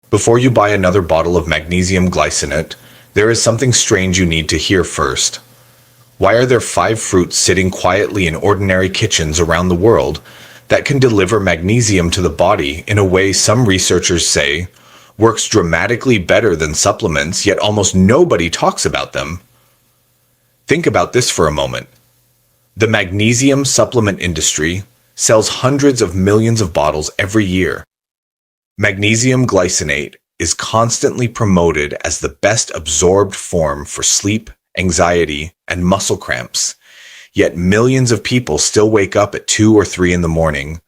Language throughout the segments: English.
Before you buy another bottle of magnesium glycinate, there is something strange you need to hear first. Why are there 5 fruits sitting quietly in ordinary kitchens around the world that can deliver magnesium to the body in a way some researchers say works dramatically better than supplements, yet almost nobody talks about them? Think about this for a moment. The magnesium supplement industry sells hundreds of millions of bottles every year. Magnesium glycinate is constantly promoted as the best absorbed form for sleep, anxiety, and muscle cramps. Yet millions of people still wake up at 2 or 3 in the morning,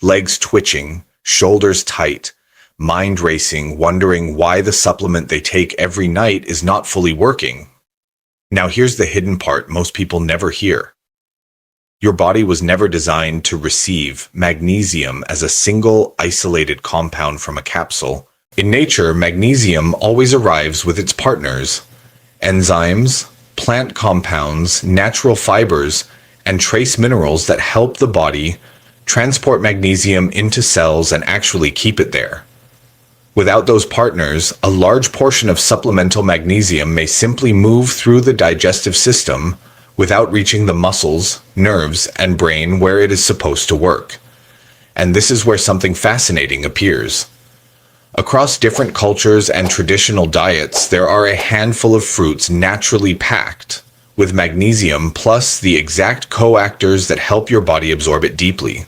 legs twitching, shoulders tight, mind racing, wondering why the supplement they take every night is not fully working. Now here's the hidden part most people never hear. Your body was never designed to receive magnesium as a single isolated compound from a capsule. In nature, magnesium always arrives with its partners: enzymes, plant compounds, natural fibers, and trace minerals that help the body transport magnesium into cells and actually keep it there. Without those partners, a large portion of supplemental magnesium may simply move through the digestive system without reaching the muscles, nerves, and brain where it is supposed to work. And this is where something fascinating appears. Across different cultures and traditional diets, there are a handful of fruits naturally packed with magnesium plus the exact coactors that help your body absorb it deeply.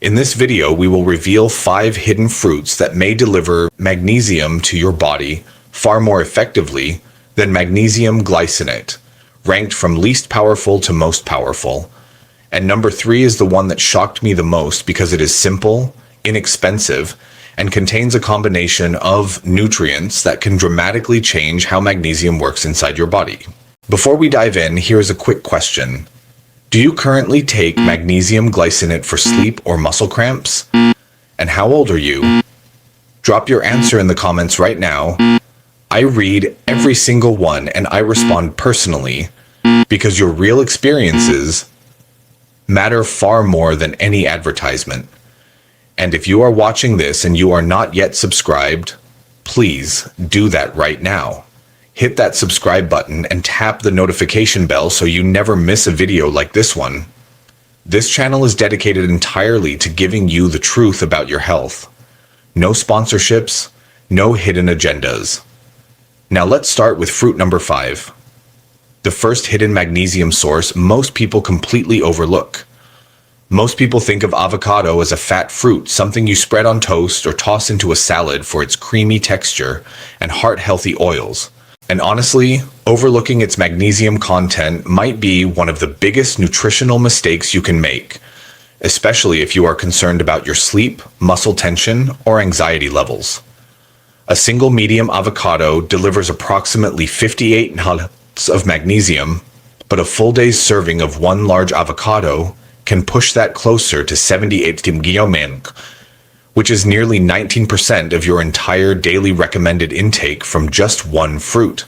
In this video, we will reveal 5 hidden fruits that may deliver magnesium to your body far more effectively than magnesium glycinate, ranked from least powerful to most powerful. And number 3 is the one that shocked me the most because it is simple, inexpensive, and contains a combination of nutrients that can dramatically change how magnesium works inside your body. Before we dive in, here's a quick question. Do you currently take magnesium glycinate for sleep or muscle cramps? And how old are you? Drop your answer in the comments right now. I read every single one and I respond personally because your real experiences matter far more than any advertisement. And if you are watching this and you are not yet subscribed, please do that right now. Hit that subscribe button and tap the notification bell so you never miss a video like this one. This channel is dedicated entirely to giving you the truth about your health. No sponsorships, no hidden agendas. Now let's start with fruit number 5. The first hidden magnesium source most people completely overlook. Most people think of avocado as a fat fruit, something you spread on toast or toss into a salad for its creamy texture and heart-healthy oils. And honestly, overlooking its magnesium content might be one of the biggest nutritional mistakes you can make, especially if you are concerned about your sleep, muscle tension, or anxiety levels. A single medium avocado delivers approximately 58 nanomoles of magnesium, but a full day's serving of one large avocado can push that closer to 78 nanomoles, which is nearly 19% of your entire daily recommended intake from just one fruit.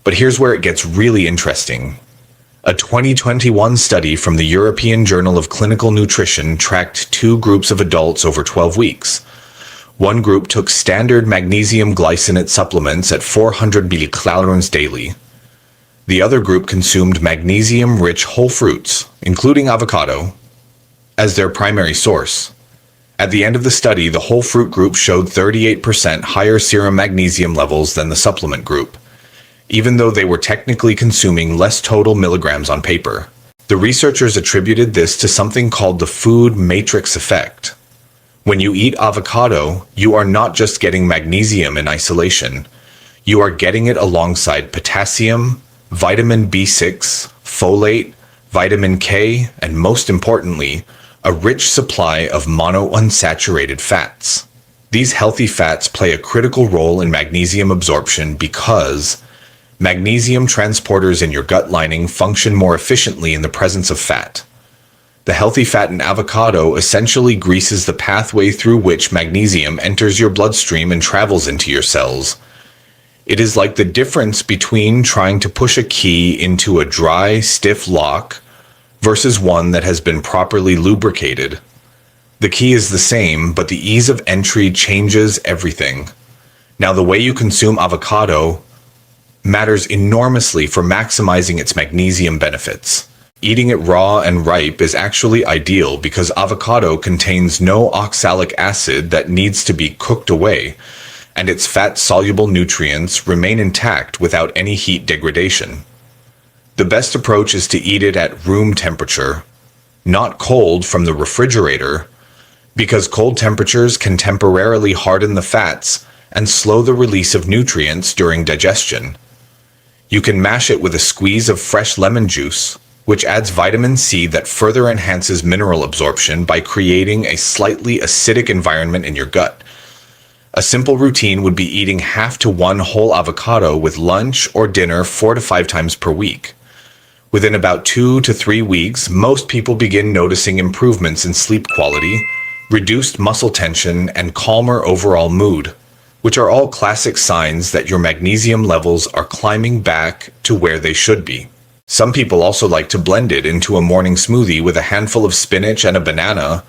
But here's where it gets really interesting. A 2021 study from the European Journal of Clinical Nutrition tracked 2 groups of adults over 12 weeks. One group took standard magnesium glycinate supplements at 400 mg daily. The other group consumed magnesium-rich whole fruits, including avocado, as their primary source. At the end of the study, the whole fruit group showed 38% higher serum magnesium levels than the supplement group, even though they were technically consuming less total milligrams on paper. The researchers attributed this to something called the food matrix effect. When you eat avocado, you are not just getting magnesium in isolation. You are getting it alongside potassium, vitamin B6, folate, vitamin K, and most importantly, a rich supply of monounsaturated fats. These healthy fats play a critical role in magnesium absorption because magnesium transporters in your gut lining function more efficiently in the presence of fat. The healthy fat in avocado essentially greases the pathway through which magnesium enters your bloodstream and travels into your cells. It is like the difference between trying to push a key into a dry, stiff lock versus one that has been properly lubricated. The key is the same, but the ease of entry changes everything. Now, the way you consume avocado matters enormously for maximizing its magnesium benefits. Eating it raw and ripe is actually ideal because avocado contains no oxalic acid that needs to be cooked away, and its fat-soluble nutrients remain intact without any heat degradation. The best approach is to eat it at room temperature, not cold from the refrigerator, because cold temperatures can temporarily harden the fats and slow the release of nutrients during digestion. You can mash it with a squeeze of fresh lemon juice, which adds vitamin C that further enhances mineral absorption by creating a slightly acidic environment in your gut. A simple routine would be eating half to one whole avocado with lunch or dinner 4 to 5 times per week. Within about 2 to 3 weeks, most people begin noticing improvements in sleep quality, reduced muscle tension, and calmer overall mood, which are all classic signs that your magnesium levels are climbing back to where they should be. Some people also like to blend it into a morning smoothie with a handful of spinach and a banana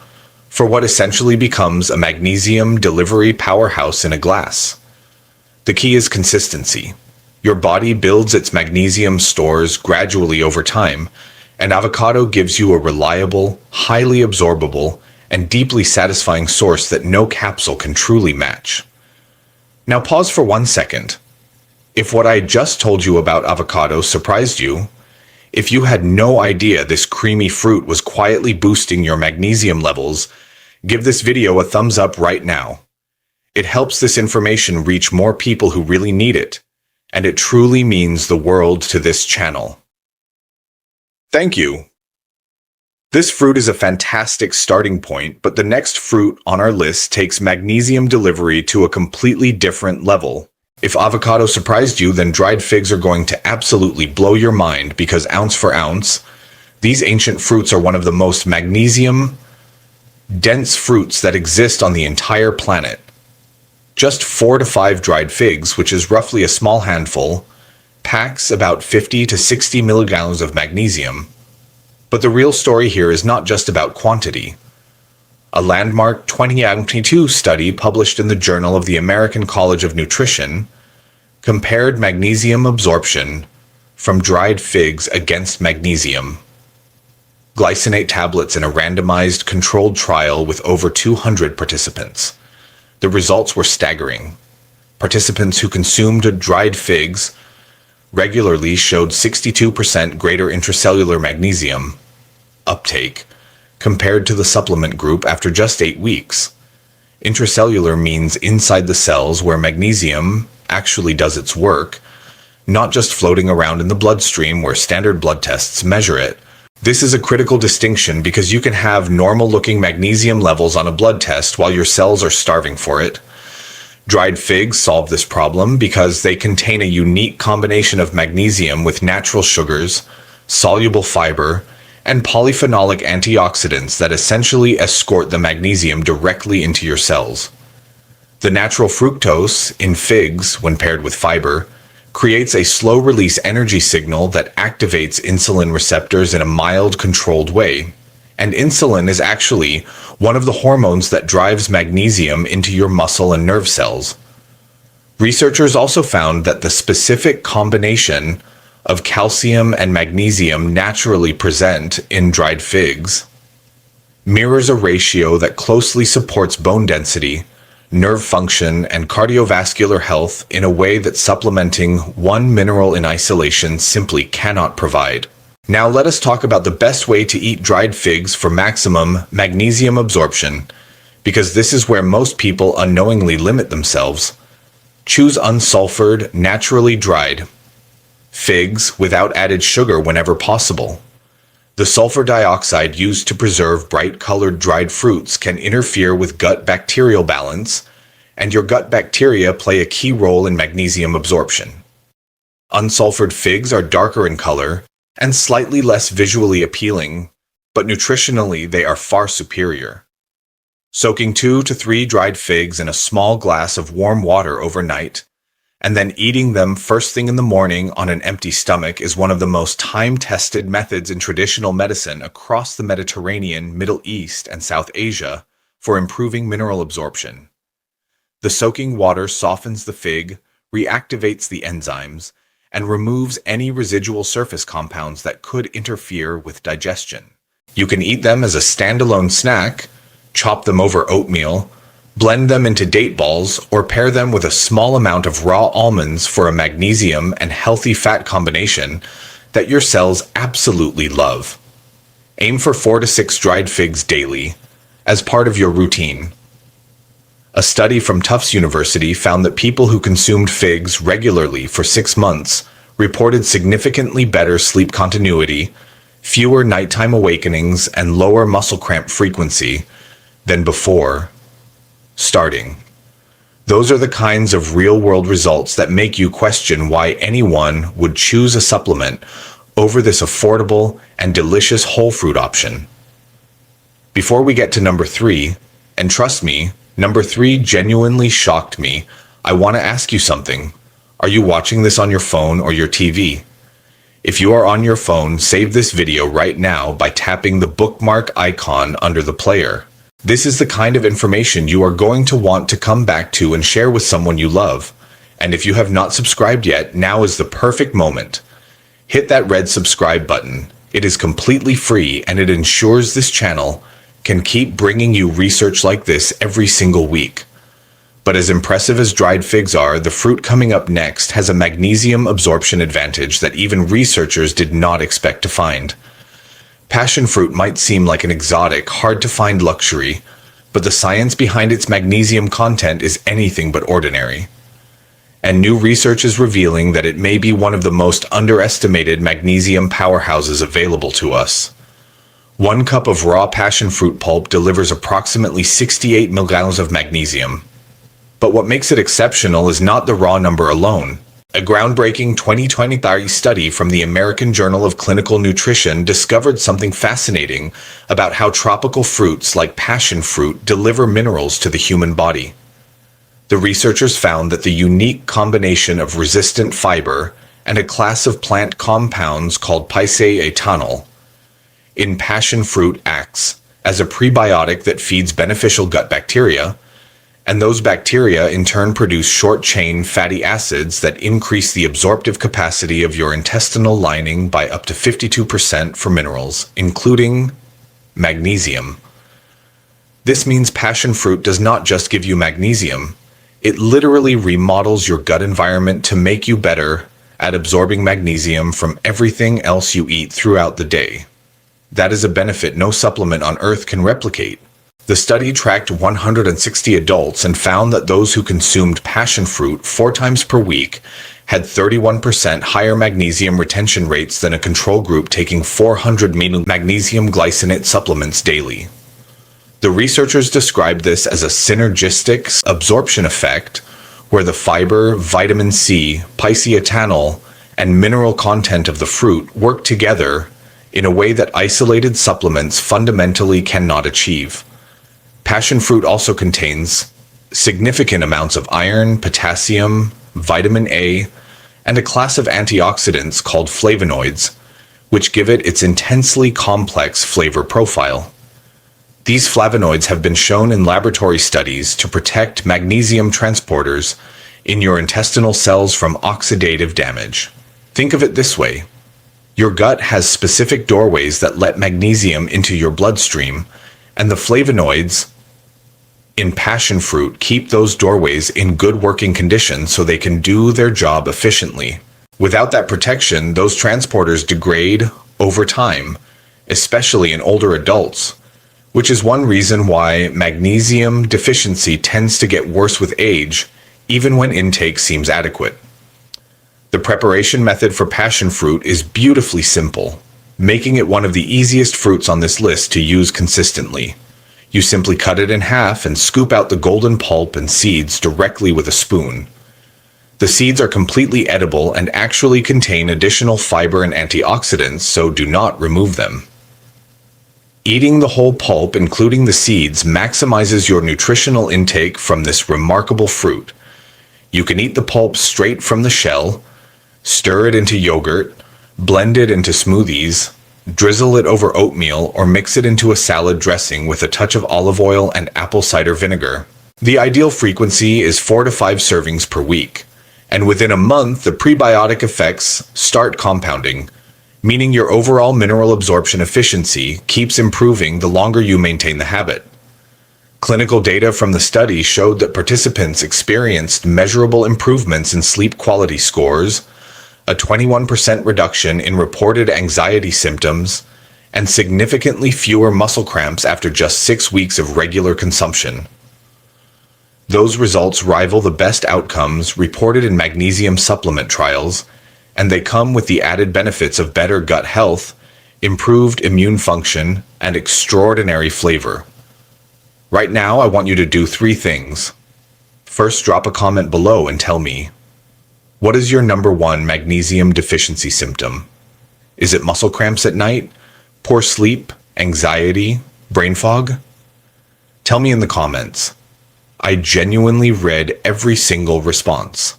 for what essentially becomes a magnesium delivery powerhouse in a glass. The key is consistency. Your body builds its magnesium stores gradually over time, and avocado gives you a reliable, highly absorbable, and deeply satisfying source that no capsule can truly match. Now pause for 1 second. If what I just told you about avocado surprised you, if you had no idea this creamy fruit was quietly boosting your magnesium levels, give this video a thumbs up right now. It helps this information reach more people who really need it, and it truly means the world to this channel. Thank you. This fruit is a fantastic starting point, but the next fruit on our list takes magnesium delivery to a completely different level. If avocado surprised you, then dried figs are going to absolutely blow your mind because ounce for ounce, these ancient fruits are one of the most magnesium-dense fruits that exist on the entire planet. Just 4 to 5 dried figs, which is roughly a small handful, packs about 50 to 60 milligrams of magnesium. But the real story here is not just about quantity. A landmark 2022 study published in the Journal of the American College of Nutrition compared magnesium absorption from dried figs against magnesium glycinate tablets in a randomized controlled trial with over 200 participants. The results were staggering. Participants who consumed dried figs regularly showed 62% greater intracellular magnesium uptake compared to the supplement group after just 8 weeks. Intracellular means inside the cells where magnesium actually does its work, not just floating around in the bloodstream where standard blood tests measure it. This is a critical distinction because you can have normal-looking magnesium levels on a blood test while your cells are starving for it. Dried figs solve this problem because they contain a unique combination of magnesium with natural sugars, soluble fiber, and polyphenolic antioxidants that essentially escort the magnesium directly into your cells. The natural fructose in figs, when paired with fiber, creates a slow-release energy signal that activates insulin receptors in a mild, controlled way. And insulin is actually one of the hormones that drives magnesium into your muscle and nerve cells. Researchers also found that the specific combination of calcium and magnesium naturally present in dried figs mirrors a ratio that closely supports bone density, nerve function, and cardiovascular health in a way that supplementing one mineral in isolation simply cannot provide. Now let us talk about the best way to eat dried figs for maximum magnesium absorption, because this is where most people unknowingly limit themselves. Choose unsulfured, naturally dried figs without added sugar whenever possible. The sulfur dioxide used to preserve bright-colored dried fruits can interfere with gut bacterial balance, and your gut bacteria play a key role in magnesium absorption. Unsulfured figs are darker in color and slightly less visually appealing, but nutritionally they are far superior. Soaking 2 to 3 dried figs in a small glass of warm water overnight, and then eating them first thing in the morning on an empty stomach is one of the most time-tested methods in traditional medicine across the Mediterranean, Middle East, and South Asia for improving mineral absorption. The soaking water softens the fig, reactivates the enzymes, and removes any residual surface compounds that could interfere with digestion. You can eat them as a standalone snack, chop them over oatmeal, blend them into date balls, or pair them with a small amount of raw almonds for a magnesium and healthy fat combination that your cells absolutely love. Aim for 4 to 6 dried figs daily as part of your routine. A study from Tufts University found that people who consumed figs regularly for 6 months reported significantly better sleep continuity, fewer nighttime awakenings, and lower muscle cramp frequency than before starting. Those are the kinds of real-world results that make you question why anyone would choose a supplement over this affordable and delicious whole fruit option. Before we get to number 3, and trust me, number 3 genuinely shocked me, I want to ask you something. Are you watching this on your phone or your TV? If you are on your phone, save this video right now by tapping the bookmark icon under the player. This is the kind of information you are going to want to come back to and share with someone you love. And if you have not subscribed yet, now is the perfect moment. Hit that red subscribe button. It is completely free and it ensures this channel can keep bringing you research like this every single week. But as impressive as dried figs are, the fruit coming up next has a magnesium absorption advantage that even researchers did not expect to find. Passion fruit might seem like an exotic, hard-to-find luxury, but the science behind its magnesium content is anything but ordinary. And new research is revealing that it may be one of the most underestimated magnesium powerhouses available to us. 1 cup of raw passion fruit pulp delivers approximately 68 milligrams of magnesium. But what makes it exceptional is not the raw number alone. A groundbreaking 2023 study from the American Journal of Clinical Nutrition discovered something fascinating about how tropical fruits like passion fruit deliver minerals to the human body. The researchers found that the unique combination of resistant fiber and a class of plant compounds called pisaetanol in passion fruit acts as a prebiotic that feeds beneficial gut bacteria, and those bacteria in turn produce short-chain fatty acids that increase the absorptive capacity of your intestinal lining by up to 52% for minerals, including magnesium. This means passion fruit does not just give you magnesium, it literally remodels your gut environment to make you better at absorbing magnesium from everything else you eat throughout the day. That is a benefit no supplement on earth can replicate. The study tracked 160 adults and found that those who consumed passion fruit 4 times per week had 31% higher magnesium retention rates than a control group taking 400 magnesium glycinate supplements daily. The researchers described this as a synergistic absorption effect, where the fiber, vitamin C, pisaetanol, and mineral content of the fruit work together in a way that isolated supplements fundamentally cannot achieve. Passion fruit also contains significant amounts of iron, potassium, vitamin A, and a class of antioxidants called flavonoids, which give it its intensely complex flavor profile. These flavonoids have been shown in laboratory studies to protect magnesium transporters in your intestinal cells from oxidative damage. Think of it this way. Your gut has specific doorways that let magnesium into your bloodstream, and the flavonoids in passion fruit keep those doorways in good working condition so they can do their job efficiently. Without that protection, those transporters degrade over time, especially in older adults, which is one reason why magnesium deficiency tends to get worse with age, even when intake seems adequate. The preparation method for passion fruit is beautifully simple, making it one of the easiest fruits on this list to use consistently. You simply cut it in half and scoop out the golden pulp and seeds directly with a spoon. The seeds are completely edible and actually contain additional fiber and antioxidants, so do not remove them. Eating the whole pulp, including the seeds, maximizes your nutritional intake from this remarkable fruit. You can eat the pulp straight from the shell, stir it into yogurt, blend it into smoothies, drizzle it over oatmeal, or mix it into a salad dressing with a touch of olive oil and apple cider vinegar. The ideal frequency is 4 to 5 servings per week, and within a month, the prebiotic effects start compounding, meaning your overall mineral absorption efficiency keeps improving the longer you maintain the habit. Clinical data from the study showed that participants experienced measurable improvements in sleep quality scores, a 21% reduction in reported anxiety symptoms, and significantly fewer muscle cramps after just 6 weeks of regular consumption. Those results rival the best outcomes reported in magnesium supplement trials, and they come with the added benefits of better gut health, improved immune function, and extraordinary flavor. Right now, I want you to do 3 things. First, drop a comment below and tell me, what is your number 1 magnesium deficiency symptom? Is it muscle cramps at night, poor sleep, anxiety, brain fog? Tell me in the comments. I genuinely read every single response.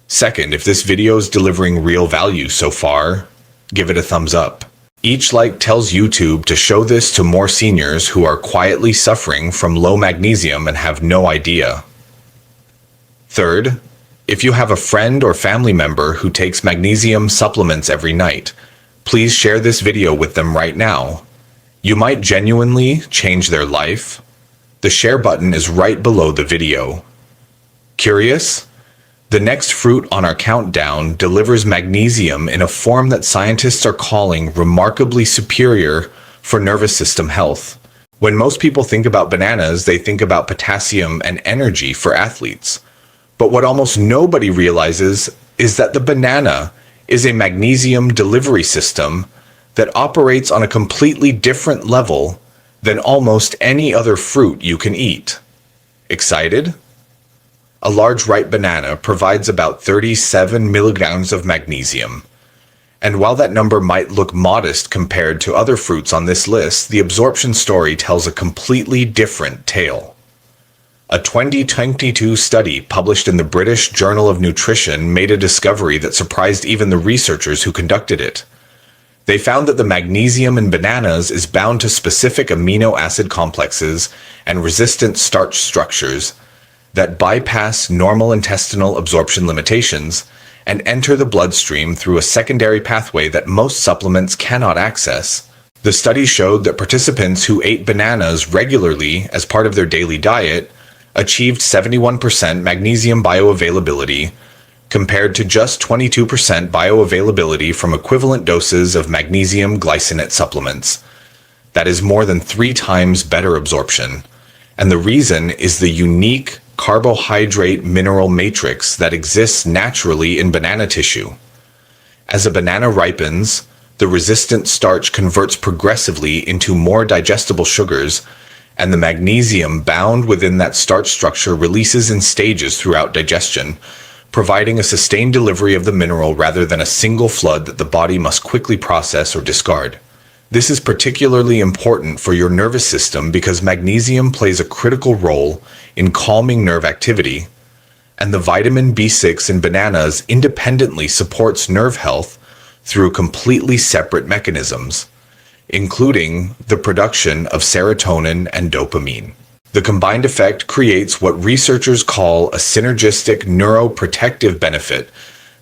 Second, if this video is delivering real value so far, give it a thumbs up. Each like tells YouTube to show this to more seniors who are quietly suffering from low magnesium and have no idea. Third, if you have a friend or family member who takes magnesium supplements every night, please share this video with them right now. You might genuinely change their life. The share button is right below the video. Curious? The next fruit on our countdown delivers magnesium in a form that scientists are calling remarkably superior for nervous system health. When most people think about bananas, they think about potassium and energy for athletes. But what almost nobody realizes is that the banana is a magnesium delivery system that operates on a completely different level than almost any other fruit you can eat. Excited? A large ripe banana provides about 37 milligrams of magnesium. And while that number might look modest compared to other fruits on this list, the absorption story tells a completely different tale. A 2022 study published in the British Journal of Nutrition made a discovery that surprised even the researchers who conducted it. They found that the magnesium in bananas is bound to specific amino acid complexes and resistant starch structures that bypass normal intestinal absorption limitations and enter the bloodstream through a secondary pathway that most supplements cannot access. The study showed that participants who ate bananas regularly as part of their daily diet achieved 71% magnesium bioavailability, compared to just 22% bioavailability from equivalent doses of magnesium glycinate supplements. That is more than 3 times better absorption. And the reason is the unique carbohydrate mineral matrix that exists naturally in banana tissue. As a banana ripens, the resistant starch converts progressively into more digestible sugars, and the magnesium bound within that starch structure releases in stages throughout digestion, providing a sustained delivery of the mineral rather than a single flood that the body must quickly process or discard. This is particularly important for your nervous system because magnesium plays a critical role in calming nerve activity, and the vitamin B6 in bananas independently supports nerve health through completely separate mechanisms, including the production of serotonin and dopamine. The combined effect creates what researchers call a synergistic neuroprotective benefit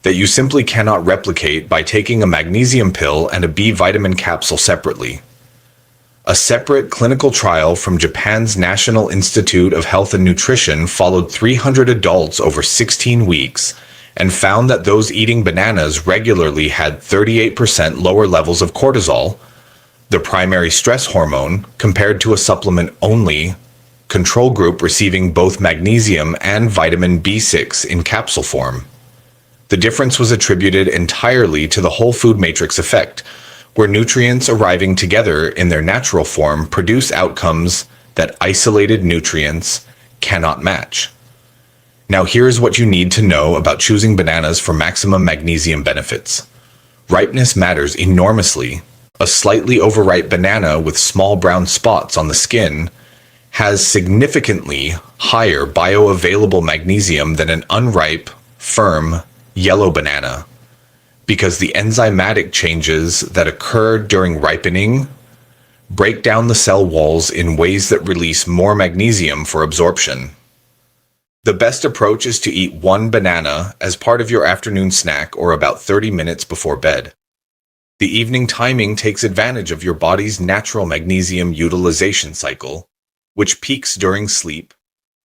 that you simply cannot replicate by taking a magnesium pill and a B vitamin capsule separately. A separate clinical trial from Japan's National Institute of Health and Nutrition followed 300 adults over 16 weeks and found that those eating bananas regularly had 38% lower levels of cortisol, the primary stress hormone, compared to a supplement-only control group receiving both magnesium and vitamin B6 in capsule form. The difference was attributed entirely to the whole food matrix effect, where nutrients arriving together in their natural form produce outcomes that isolated nutrients cannot match. Now here's what you need to know about choosing bananas for maximum magnesium benefits. Ripeness matters enormously. A slightly overripe banana with small brown spots on the skin has significantly higher bioavailable magnesium than an unripe, firm, yellow banana, because the enzymatic changes that occur during ripening break down the cell walls in ways that release more magnesium for absorption. The best approach is to eat one banana as part of your afternoon snack or about 30 minutes before bed. The evening timing takes advantage of your body's natural magnesium utilization cycle, which peaks during sleep,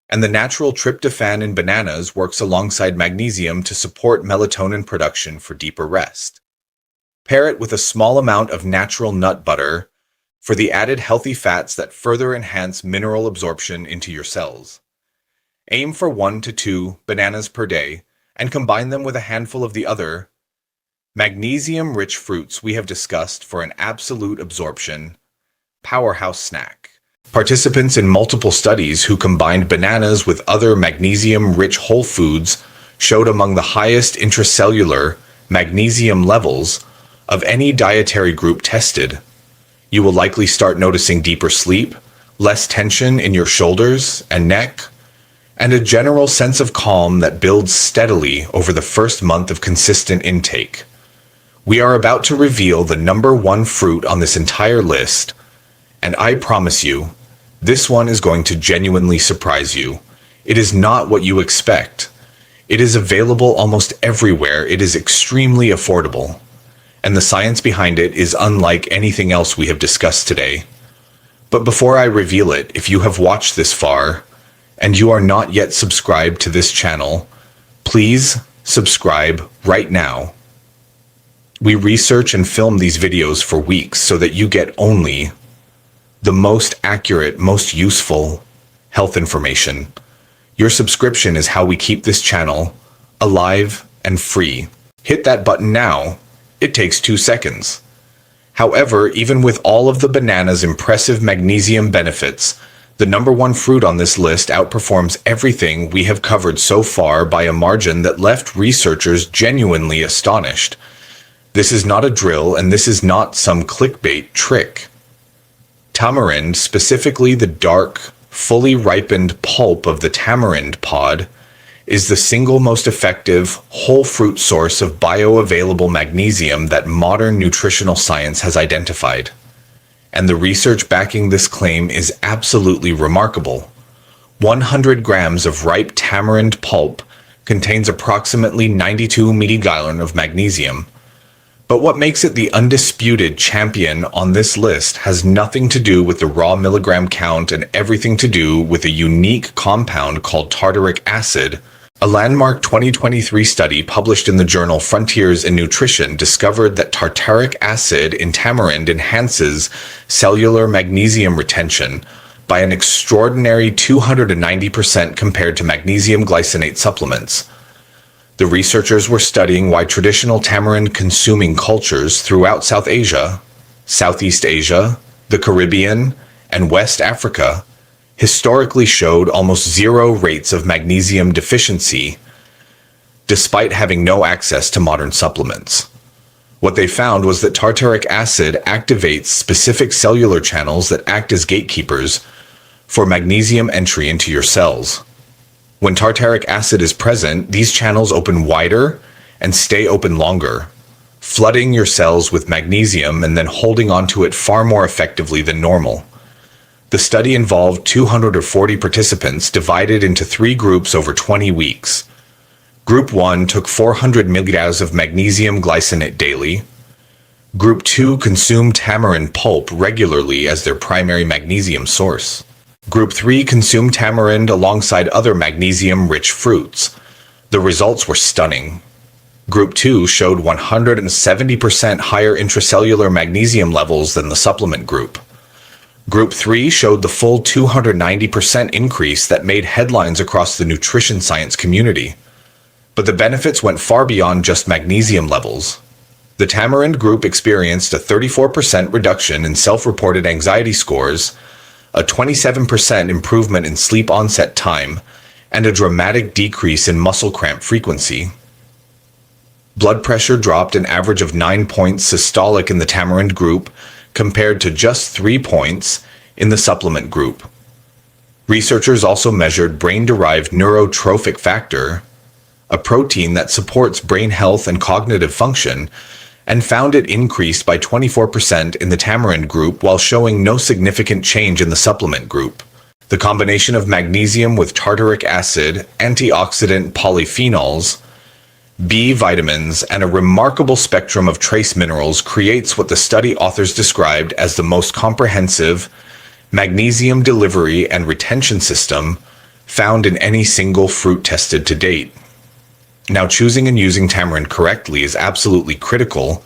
and the natural tryptophan in bananas works alongside magnesium to support melatonin production for deeper rest. Pair it with a small amount of natural nut butter for the added healthy fats that further enhance mineral absorption into your cells. Aim for 1 to 2 bananas per day and combine them with a handful of the other magnesium-rich fruits we have discussed for an absolute absorption powerhouse snack. Participants in multiple studies who combined bananas with other magnesium-rich whole foods showed among the highest intracellular magnesium levels of any dietary group tested. You will likely start noticing deeper sleep, less tension in your shoulders and neck, and a general sense of calm that builds steadily over the first month of consistent intake. We are about to reveal the number 1 fruit on this entire list, and I promise you, this one is going to genuinely surprise you. It is not what you expect. It is available almost everywhere. It is extremely affordable, and the science behind it is unlike anything else we have discussed today. But before I reveal it, if you have watched this far, and you are not yet subscribed to this channel, please subscribe right now. We research and film these videos for weeks so that you get only the most accurate, most useful health information. Your subscription is how we keep this channel alive and free. Hit that button now. It takes 2 seconds. However, even with all of the banana's impressive magnesium benefits, the number 1 fruit on this list outperforms everything we have covered so far by a margin that left researchers genuinely astonished. This is not a drill, and this is not some clickbait trick. Tamarind, specifically the dark, fully ripened pulp of the tamarind pod, is the single most effective whole fruit source of bioavailable magnesium that modern nutritional science has identified. And the research backing this claim is absolutely remarkable. 100 grams of ripe tamarind pulp contains approximately 92 milligallon of magnesium. But what makes it the undisputed champion on this list has nothing to do with the raw milligram count and everything to do with a unique compound called tartaric acid. A landmark 2023 study published in the journal Frontiers in Nutrition discovered that tartaric acid in tamarind enhances cellular magnesium retention by an extraordinary 290% compared to magnesium glycinate supplements. The researchers were studying why traditional tamarind-consuming cultures throughout South Asia, Southeast Asia, the Caribbean, and West Africa historically showed almost 0 rates of magnesium deficiency, despite having no access to modern supplements. What they found was that tartaric acid activates specific cellular channels that act as gatekeepers for magnesium entry into your cells. When tartaric acid is present, these channels open wider and stay open longer, flooding your cells with magnesium and then holding onto it far more effectively than normal. The study involved 240 participants divided into 3 groups over 20 weeks. Group 1 took 400 milligrams of magnesium glycinate daily. Group 2 consumed tamarind pulp regularly as their primary magnesium source. Group 3 consumed tamarind alongside other magnesium-rich fruits. The results were stunning. Group 2 showed 170% higher intracellular magnesium levels than the supplement group. Group 3 showed the full 290% increase that made headlines across the nutrition science community. But the benefits went far beyond just magnesium levels. The tamarind group experienced a 34% reduction in self-reported anxiety scores, a 27% improvement in sleep onset time, and a dramatic decrease in muscle cramp frequency. Blood pressure dropped an average of 9 points systolic in the tamarind group compared to just 3 points in the supplement group. Researchers also measured brain-derived neurotrophic factor, a protein that supports brain health and cognitive function, and found it increased by 24% in the tamarind group while showing no significant change in the supplement group. The combination of magnesium with tartaric acid, antioxidant polyphenols, B vitamins, and a remarkable spectrum of trace minerals creates what the study authors described as the most comprehensive magnesium delivery and retention system found in any single fruit tested to date. Now, choosing and using tamarind correctly is absolutely critical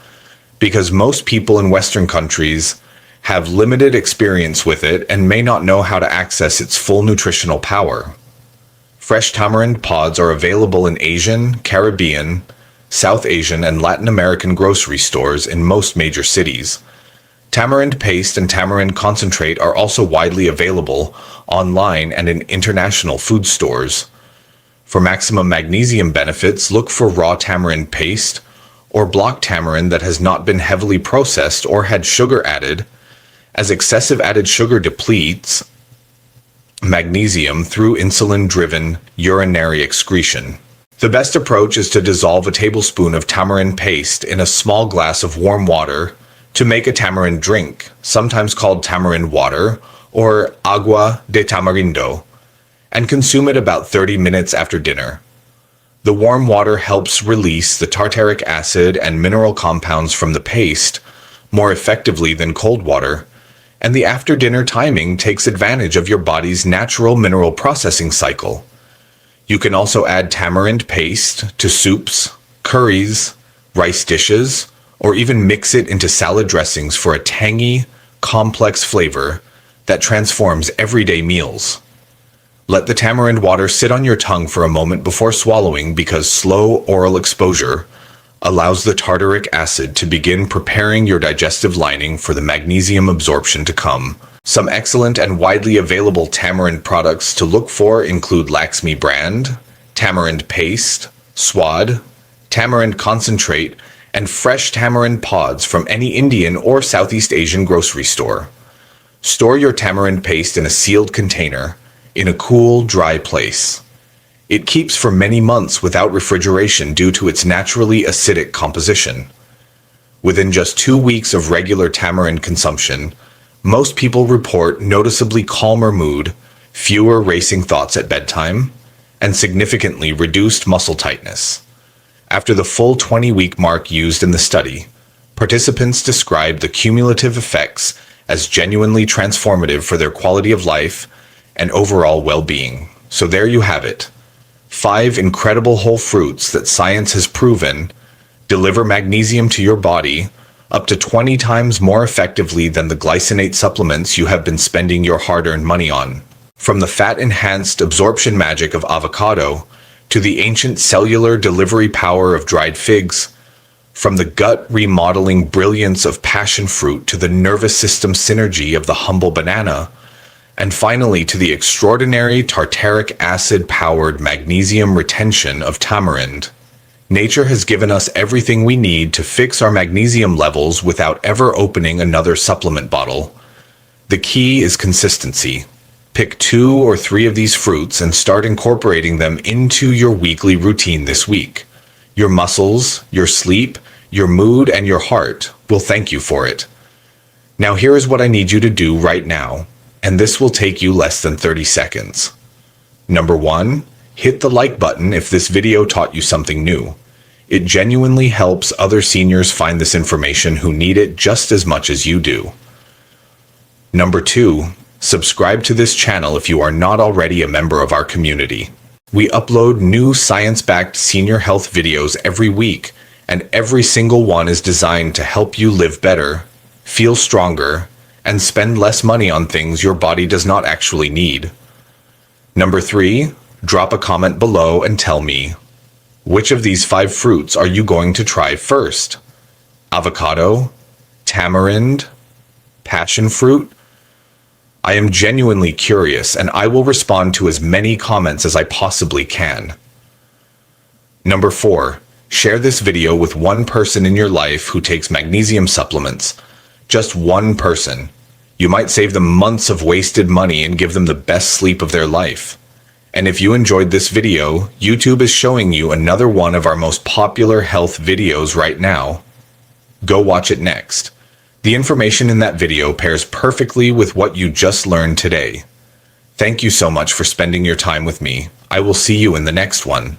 because most people in Western countries have limited experience with it and may not know how to access its full nutritional power. Fresh tamarind pods are available in Asian, Caribbean, South Asian, and Latin American grocery stores in most major cities. Tamarind paste and tamarind concentrate are also widely available online and in international food stores. For maximum magnesium benefits, look for raw tamarind paste or block tamarind that has not been heavily processed or had sugar added, as excessive added sugar depletes magnesium through insulin-driven urinary excretion. The best approach is to dissolve a tablespoon of tamarind paste in a small glass of warm water to make a tamarind drink, sometimes called tamarind water or agua de tamarindo, and consume it about 30 minutes after dinner. The warm water helps release the tartaric acid and mineral compounds from the paste more effectively than cold water, and the after-dinner timing takes advantage of your body's natural mineral processing cycle. You can also add tamarind paste to soups, curries, rice dishes, or even mix it into salad dressings for a tangy, complex flavor that transforms everyday meals. Let the tamarind water sit on your tongue for a moment before swallowing because slow oral exposure allows the tartaric acid to begin preparing your digestive lining for the magnesium absorption to come. Some excellent and widely available tamarind products to look for include Laxmi brand, tamarind paste, swad, tamarind concentrate, and fresh tamarind pods from any Indian or Southeast Asian grocery store. Store your tamarind paste in a sealed container in a cool, dry place. It keeps for many months without refrigeration due to its naturally acidic composition. Within just 2 weeks of regular tamarind consumption, most people report noticeably calmer mood, fewer racing thoughts at bedtime, and significantly reduced muscle tightness. After the full 20-week mark used in the study, participants described the cumulative effects as genuinely transformative for their quality of life and overall well-being. So there you have it. 5 incredible whole fruits that science has proven deliver magnesium to your body up to 20 times more effectively than the glycinate supplements you have been spending your hard-earned money on. From the fat-enhanced absorption magic of avocado to the ancient cellular delivery power of dried figs, from the gut-remodeling brilliance of passion fruit to the nervous system synergy of the humble banana, and finally to the extraordinary tartaric acid-powered magnesium retention of tamarind. Nature has given us everything we need to fix our magnesium levels without ever opening another supplement bottle. The key is consistency. Pick 2 or 3 of these fruits and start incorporating them into your weekly routine this week. Your muscles, your sleep, your mood, and your heart will thank you for it. Now here is what I need you to do right now, and this will take you less than 30 seconds. Number 1, hit the like button if this video taught you something new. It genuinely helps other seniors find this information who need it just as much as you do. Number 2, subscribe to this channel if you are not already a member of our community. We upload new science-backed senior health videos every week, and every single one is designed to help you live better, feel stronger, and spend less money on things your body does not actually need. Number 3, drop a comment below and tell me, which of these 5 fruits are you going to try first? Avocado? Tamarind? Passion fruit? I am genuinely curious, and I will respond to as many comments as I possibly can. Number 4, share this video with one person in your life who takes magnesium supplements. Just one person. You might save them months of wasted money and give them the best sleep of their life. And if you enjoyed this video, YouTube is showing you another one of our most popular health videos right now. Go watch it next. The information in that video pairs perfectly with what you just learned today. Thank you so much for spending your time with me. I will see you in the next one.